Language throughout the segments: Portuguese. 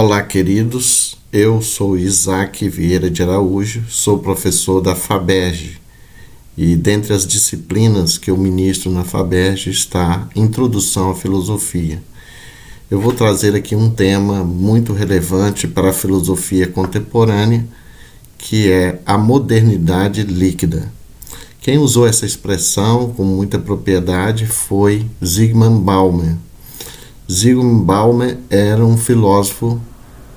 Olá, queridos. Eu sou Isaac Vieira de Araújo, sou professor da FABERJ e dentre as disciplinas que eu ministro na FABERJ está Introdução à Filosofia. Eu vou trazer aqui um tema muito relevante para a filosofia contemporânea, que é a modernidade líquida. Quem usou essa expressão com muita propriedade foi Zygmunt Bauman. Zygmunt Bauman era um filósofo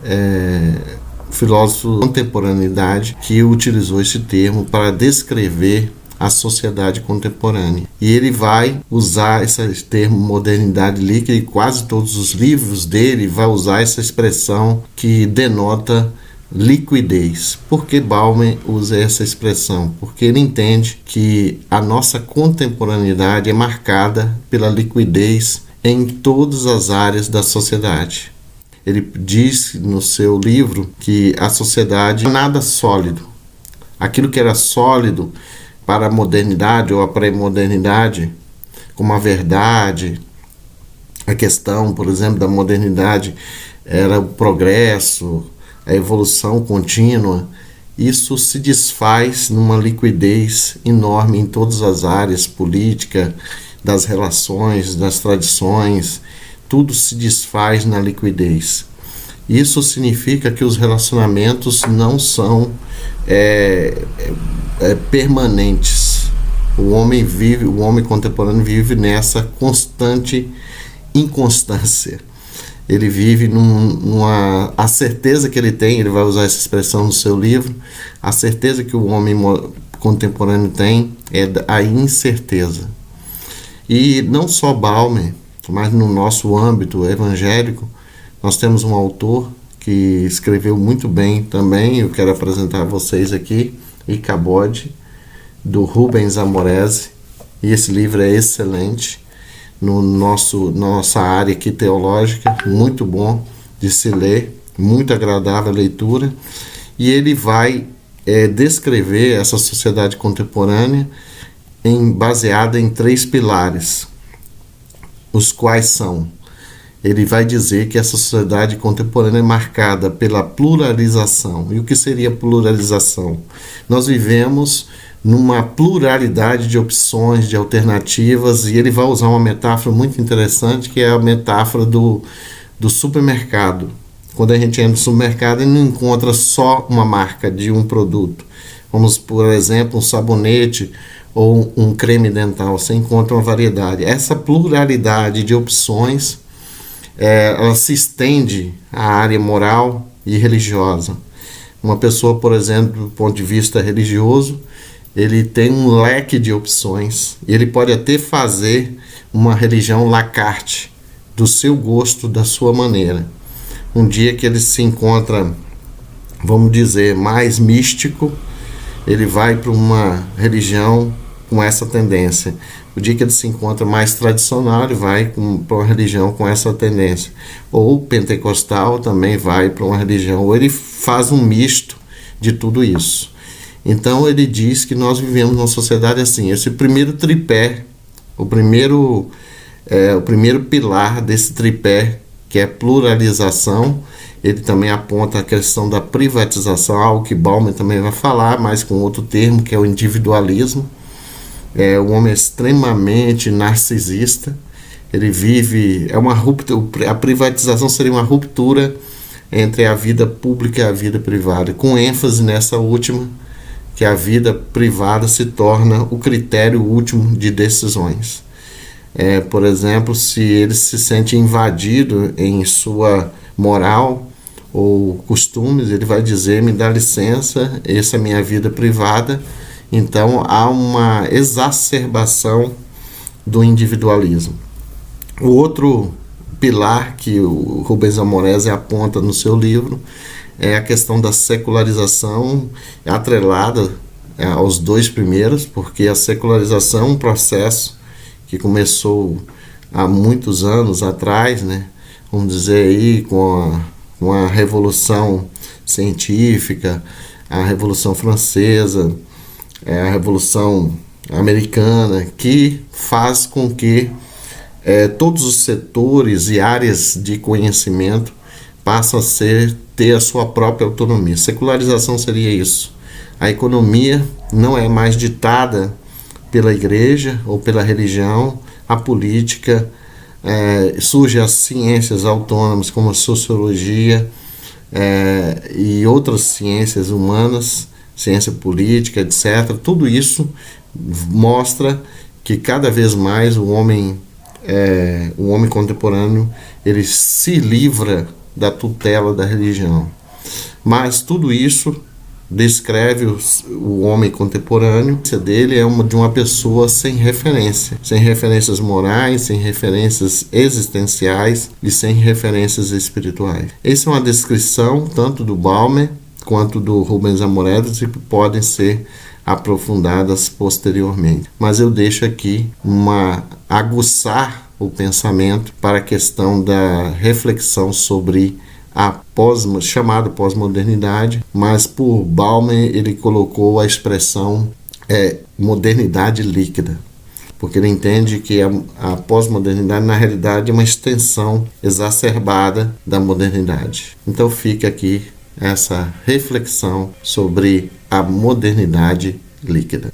da contemporaneidade que utilizou esse termo para descrever a sociedade contemporânea. E ele vai usar esse termo modernidade líquida e quase todos os livros dele vai usar essa expressão que denota liquidez. Por que Bauman usa essa expressão? Porque ele entende que a nossa contemporaneidade é marcada pela liquidez em todas as áreas da sociedade. Ele diz no seu livro que a sociedade não é nada sólido. Aquilo que era sólido para a modernidade ou a pré-modernidade, como a verdade, a questão, por exemplo, da modernidade era o progresso, a evolução contínua. Isso se desfaz numa liquidez enorme em todas as áreas, política, das relações, das tradições, tudo se desfaz na liquidez. Isso significa que os relacionamentos não são permanentes. O homem contemporâneo vive nessa constante inconstância. Ele vive a certeza que ele tem, ele vai usar essa expressão no seu livro, a certeza que o homem contemporâneo tem é a incerteza. E não só Bauman, mas no nosso âmbito evangélico, nós temos um autor que escreveu muito bem também, eu quero apresentar a vocês aqui, Icabod, do Rubens Amorese, e esse livro é excelente, nossa área aqui teológica, muito bom de se ler, muito agradável a leitura, e ele vai descrever essa sociedade contemporânea baseada em 3 pilares, os quais são, ele vai dizer que essa sociedade contemporânea é marcada pela pluralização. E o que seria pluralização? Nós vivemos numa pluralidade de opções, de alternativas, e ele vai usar uma metáfora muito interessante, que é a metáfora do supermercado. Quando a gente entra no supermercado, ele não encontra só uma marca de um produto. Vamos, por exemplo, um sabonete ou um creme dental, você encontra uma variedade. Essa pluralidade de opções, ela se estende à área moral e religiosa. Uma pessoa, por exemplo, do ponto de vista religioso, ele tem um leque de opções. Ele pode até fazer uma religião à la carte, do seu gosto, da sua maneira. Um dia que ele se encontra, vamos dizer, mais místico, ele vai para uma religião com essa tendência. O dia que ele se encontra mais tradicional, ele vai para uma religião com essa tendência. Ou pentecostal também vai para uma religião. Ou ele faz um misto de tudo isso. Então ele diz que nós vivemos numa sociedade assim. Esse primeiro tripé, o primeiro pilar desse tripé, que é pluralização, ele também aponta a questão da privatização, algo que Bauman também vai falar, mas com outro termo, que é o individualismo. O homem é extremamente narcisista, ele vive, uma ruptura, a privatização seria uma ruptura entre a vida pública e a vida privada, com ênfase nessa última, que a vida privada se torna o critério último de decisões. Por exemplo, se ele se sente invadido em sua moral ou costumes, ele vai dizer, me dá licença, essa é a minha vida privada. Então há uma exacerbação do individualismo. O outro pilar que o Rubens Amorese aponta no seu livro é a questão da secularização, atrelada aos 2 primeiros, porque a secularização é um processo que começou há muitos anos atrás, né? Vamos dizer aí com a Revolução Científica, a Revolução Francesa, a Revolução Americana, que faz com que todos os setores e áreas de conhecimento passa a ter a sua própria autonomia. Secularização seria isso. A economia não é mais ditada pela igreja ou pela religião, a política, surge as ciências autônomas como a sociologia e outras ciências humanas, ciência política, etc. Tudo isso mostra que cada vez mais o homem contemporâneo ele se livra da tutela da religião. Mas tudo isso descreve o homem contemporâneo. A dele é de uma pessoa sem referências morais, sem referências existenciais e sem referências espirituais. Essa é uma descrição tanto do Balmer quanto do Rubens Amoretti, que podem ser aprofundadas posteriormente. Mas eu deixo aqui aguçar o pensamento para a questão da reflexão sobre a chamada pós-modernidade, mas por Balmer ele colocou a expressão modernidade líquida, porque ele entende que a pós-modernidade na realidade é uma extensão exacerbada da modernidade. Então fica aqui essa reflexão sobre a modernidade líquida.